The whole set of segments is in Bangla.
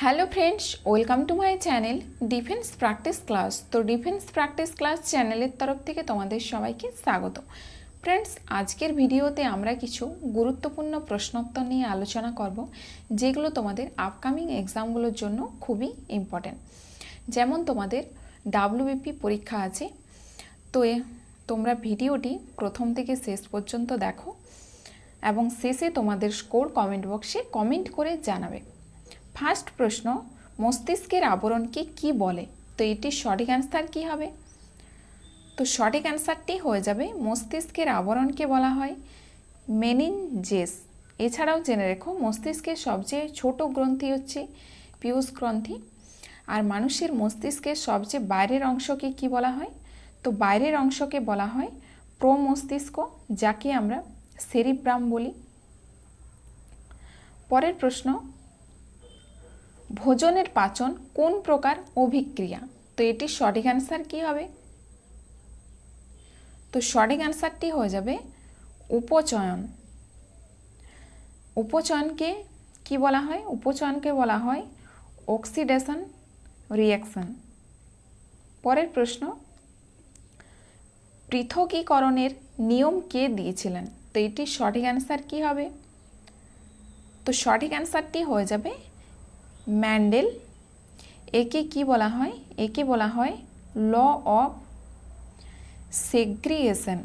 Hello friends welcome to my channel defence practice class. तो डिफेंस प्रैक्टिस क्लास चैनल तरफ থেকে তোমাদের সবাইকে স্বাগত। फ्रेंड्स আজকের ভিডিওতে আমরা কিছু গুরুত্বপূর্ণ প্রশ্নোত্তর নিয়ে আলোচনা করব যেগুলো তোমাদের আপকামিং এক্সামগুলোর জন্য খুবই ইম্পর্টেন্ট। যেমন তোমাদের ডাব্লিউবিপি পরীক্ষা আছে, তো তোমরা ভিডিওটি প্রথম থেকে শেষ পর্যন্ত দেখো এবং শেষে তোমাদের স্কোর কমেন্ট বক্সে কমেন্ট করে জানাবে। ফার্স্ট প্রশ্ন, মস্তিষ্কের আবরণকে কি বলে? তো এটির সঠিক অ্যান্সার কি হবে? তো সঠিক অ্যান্সারটি হয়ে যাবে মস্তিষ্কের আবরণকে বলা হয় মেনিনজেস। এছাড়াও জেনে রেখো মস্তিষ্কের সবচেয়ে ছোট গ্রন্থি হচ্ছে পিউষ গ্রন্থি। আর মানুষের মস্তিষ্কের সবচেয়ে বাইরের অংশকে কি বলা হয়? তো বাইরের অংশকে বলা হয় প্রমস্তিষ্ক, যাকে আমরা সেরিব্রাম বলি। পরের প্রশ্ন, ভোজনের পাচন কোন প্রকার অভিক্রিয়া? তো এটির সঠিক অ্যান্সার কি হবে? তো সঠিক অ্যান্সারটি হয়ে যাবে উপচয়ন। উপচয়নকে কি বলা হয়? উপচয়নকে বলা হয় অক্সিডেশন রিঅ্যাকশন। পরের প্রশ্ন, পৃথকীকরণের নিয়ম কে দিয়েছিলেন? তো এটির সঠিক অ্যান্সার কি হবে? তো সঠিক অ্যান্সারটি হয়ে যাবে ম্যান্ডেল। একে কি বলা হয়? একে বলা হয় law of segregation.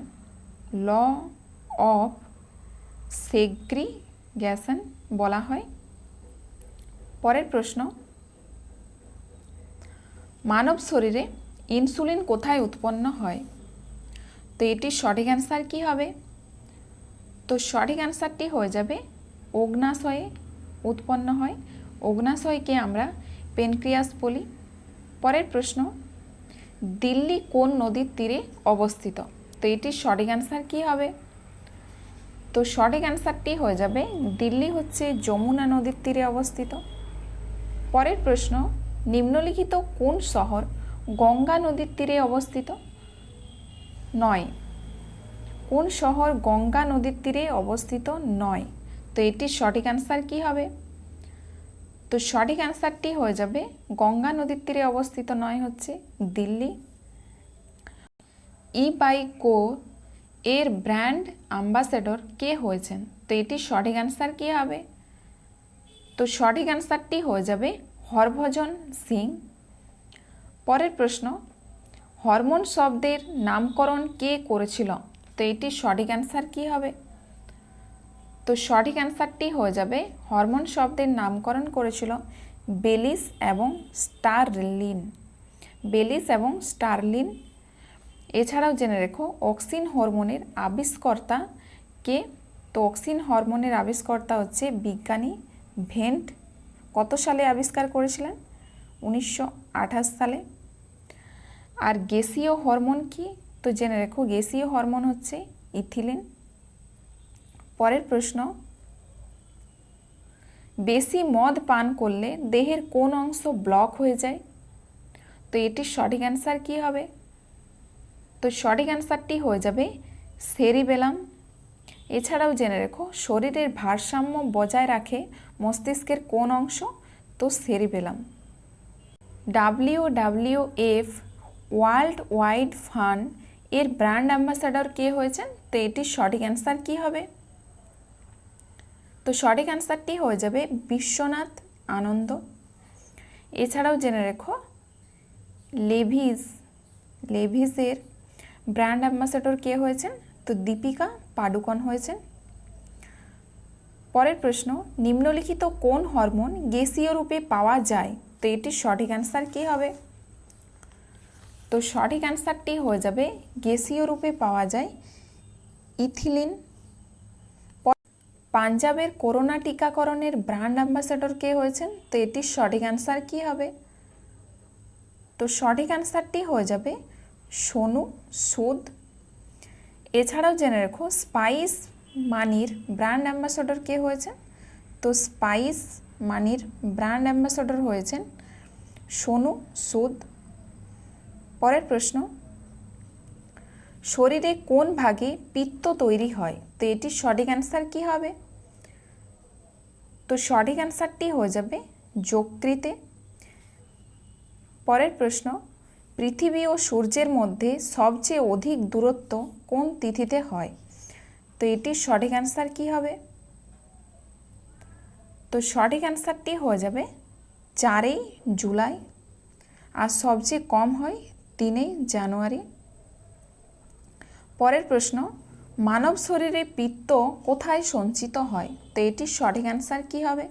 Law of segregation বলা হয়। পরের প্রশ্ন, মানব শরীরে ইনসুলিন কোথায় উৎপন্ন হয়? তো এটির সঠিক অ্যান্সার কি হবে? তো সঠিক অ্যান্সারটি হয়ে যাবে অগ্ন্যাশয়ে উৎপন্ন হয়। অগ্ন্যাশয়কে আমরা প্যানক্রিয়াস বলি। পরের প্রশ্ন, দিল্লি কোন নদীর তীরে অবস্থিত? তো এটির সঠিক অ্যান্সার কি হবে? তো সঠিক অ্যান্সারটি হয়ে যাবে দিল্লি হচ্ছে যমুনা নদীর তীরে অবস্থিত। পরের প্রশ্ন, নিম্নলিখিত কোন শহর গঙ্গা নদীর তীরে অবস্থিত নয়? কোন শহর গঙ্গা নদীর তীরে অবস্থিত নয়? তো এটির সঠিক অ্যান্সার কি হবে? তো সঠিক অ্যান্সারটি হয়ে যাবে গঙ্গা নদীর তীরে অবস্থিত নয় হচ্ছে দিল্লি। ইবাইকো এর ব্র্যান্ড অ্যাম্বাসেডর কে হয়েছেন? তো এটির সঠিক অ্যান্সার কি হবে? তো সঠিক অ্যান্সারটি হয়ে যাবে হরভজন সিং। পরের প্রশ্ন, হরমোন শব্দের নামকরণ কে করেছিল? তো এটির সঠিক অ্যান্সার কি হবে? তো সঠিক অ্যান্সারটি হয়ে যাবে হরমোন শব্দের নামকরণ করেছিল বেলিস এবং স্টারলিন। বেলিস এবং স্টারলিন। এছাড়াও জেনে রেখো অক্সিন হরমোনের আবিষ্কর্তা কে? তো অক্সিন হরমোনের আবিষ্কর্তা হচ্ছে বিজ্ঞানী ভেন্ট। কত সালে আবিষ্কার করেছিলেন? 1928 সালে। আর গ্যাসীয় হরমোন কি? তো জেনে রেখো গ্যাসীয় হরমোন হচ্ছে ইথিলিন। পরের প্রশ্ন, বেশি মদ পান করলে দেহের কোন অংশ ব্লক হয়ে যায়? তো এটির সঠিক অ্যান্সার কি হবে? তো সঠিক অ্যান্সারটি হয়ে যাবে সেরিবেলাম। এছাড়াও জেনে রেখো শরীরের ভারসাম্য বজায় রাখে মস্তিষ্কের কোন অংশ? তো cerebellum. WWF world wide fund এর ব্র্যান্ড অ্যাম্বাসাডর কে হয়েছেন? তো এটির সঠিক অ্যান্সার কি হবে? তো সঠিক অ্যান্সারটি হয়ে যাবে বিশ্বনাথ আনন্দ। এছাড়াও জেনে রেখো লেভিসের ব্র্যান্ড অ্যাম্বাসেডর কে হয়েছেন? তো দীপিকা পাডুকোন হয়েছেন। পরের প্রশ্ন, নিম্নলিখিত কোন হরমোন গ্যাসীয় রূপে পাওয়া যায়? তো এটির সঠিক অ্যান্সার কি হবে? তো সঠিক অ্যান্সারটি হয়ে যাবে গ্যাসীয় রূপে পাওয়া যায় ইথিলিন। পাঞ্জাবের করোনা টিকাকরণের ব্র্যান্ড অ্যাম্বাসেডর কে হয়েছেন? তো এটির সঠিক অ্যান্সার কি হবে? তো সঠিক অ্যান্সারটি হয়ে যাবে সোনু সুদ। এছাড়াও জেনে রেখো স্পাইস মানির ব্র্যান্ড অ্যাম্বাসেডর কে হয়েছেন? তো স্পাইস মানির ব্র্যান্ড অ্যাম্বাসেডর হয়েছেন সোনু সুদ। পরের প্রশ্ন, শরীরে কোন ভাগে পিত্ত তৈরি হয়? তো এটির সঠিক অ্যান্সার কি হবে? তো সঠিক অ্যান্সারটি হয়ে যাবে যকৃতে। পরের প্রশ্ন, পৃথিবী ও সূর্যের মধ্যে সবচেয়ে অধিক দূরত্ব কোন তিথিতে হয়? তো এটির সঠিক অ্যান্সার কী হবে? তো সঠিক অ্যান্সারটি হয়ে যাবে 4 জুলাই। আর সবচেয়ে কম হয় 3 জানুয়ারি। পরের প্রশ্ন, মানব শরীরে পিত্ত কোথায় সঞ্চিত হয়? তো এটির সঠিক অ্যান্সার কী হবে?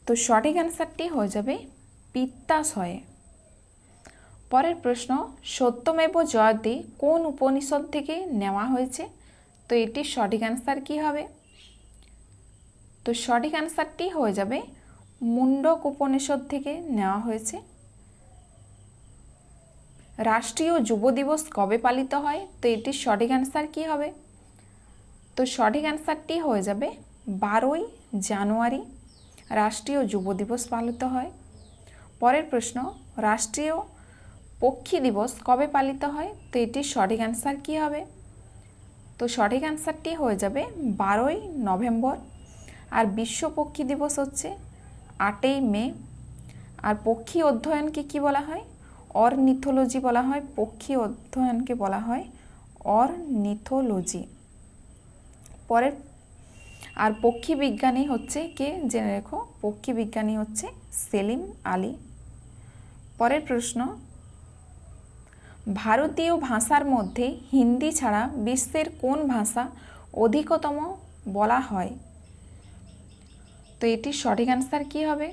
তো সঠিক অ্যান্সারটি হয়ে যাবে পিত্তাশয়ে। পরের প্রশ্ন, সত্যমেব জয়তে কোন উপনিষদ থেকে নেওয়া হয়েছে? তো এটির সঠিক অ্যান্সার কী হবে? তো সঠিক অ্যান্সারটি হয়ে যাবে মুন্ডক উপনিষদ থেকে নেওয়া হয়েছে। রাষ্ট্রীয় যুব দিবস কবে পালিত হয়? তো এটির সঠিক অ্যান্সার কী হবে? তো সঠিক অ্যান্সারটি হয়ে যাবে 12 জানুয়ারি রাষ্ট্রীয় যুব দিবস পালিত হয়। পরের প্রশ্ন, রাষ্ট্রীয় পক্ষী দিবস কবে পালিত হয়? তো এটির সঠিক অ্যান্সার কী হবে? তো সঠিক অ্যান্সারটি হয়ে যাবে 12 নভেম্বর। আর বিশ্ব পক্ষী দিবস হচ্ছে 8 মে। আর পক্ষী অধ্যয়নকে কি বলা হয়? অরনিথোলজি বলা হয়। পক্ষী অধ্যয়নকে বলা হয় অরনিথোলজি। পরের আর পক্ষী বিজ্ঞানী হচ্ছে কে জেনে রেখো, পক্ষী বিজ্ঞানী হচ্ছে সেলিম আলী। পরের প্রশ্ন, ভারতীয় ভাষার মধ্যে হিন্দি ছাড়া বিশ্বের কোন ভাষা অধিকতম বলা হয়? তো এটির সঠিক অ্যান্সার কী হবে?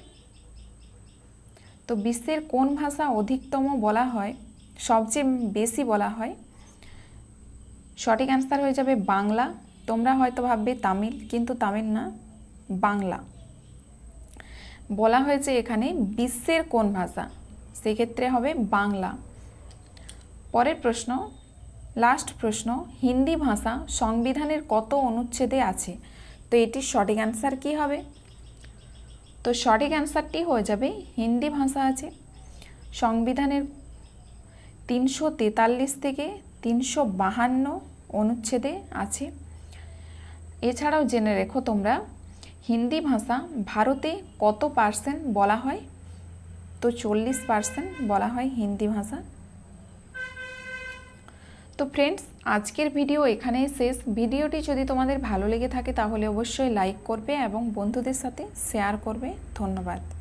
তো বিশ্বের কোন ভাষা অধিকতম বলা হয়, সবচেয়ে বেশি বলা হয়? সঠিক অ্যান্সার হয়ে যাবে বাংলা। তোমরা হয়তো ভাববে তামিল, কিন্তু তামিল না, বাংলা। বলা হয়েছে এখানে বিশ্বের কোন ভাষা, সেক্ষেত্রে হবে বাংলা। পরের প্রশ্ন, লাস্ট প্রশ্ন, হিন্দি ভাষা সংবিধানের কত অনুচ্ছেদে আছে? তো এটির সঠিক অ্যান্সার কী হবে? তো সঠিক অ্যান্সারটি হয়ে যাবে হিন্দি ভাষা আছে সংবিধানের 343 থেকে 352 অনুচ্ছেদে আছে। এছাড়াও জেনে রেখো তোমরা, হিন্দি ভাষা ভারতে কত পার্সেন্ট বলা হয়? তো 40% বলা হয় হিন্দি ভাষা। তো ফ্রেন্ডস, আজকের ভিডিও এখানেই শেষ। ভিডিওটি যদি তোমাদের ভালো লেগে থাকে তাহলে অবশ্যই লাইক করবে এবং বন্ধুদের সাথে শেয়ার করবে। ধন্যবাদ।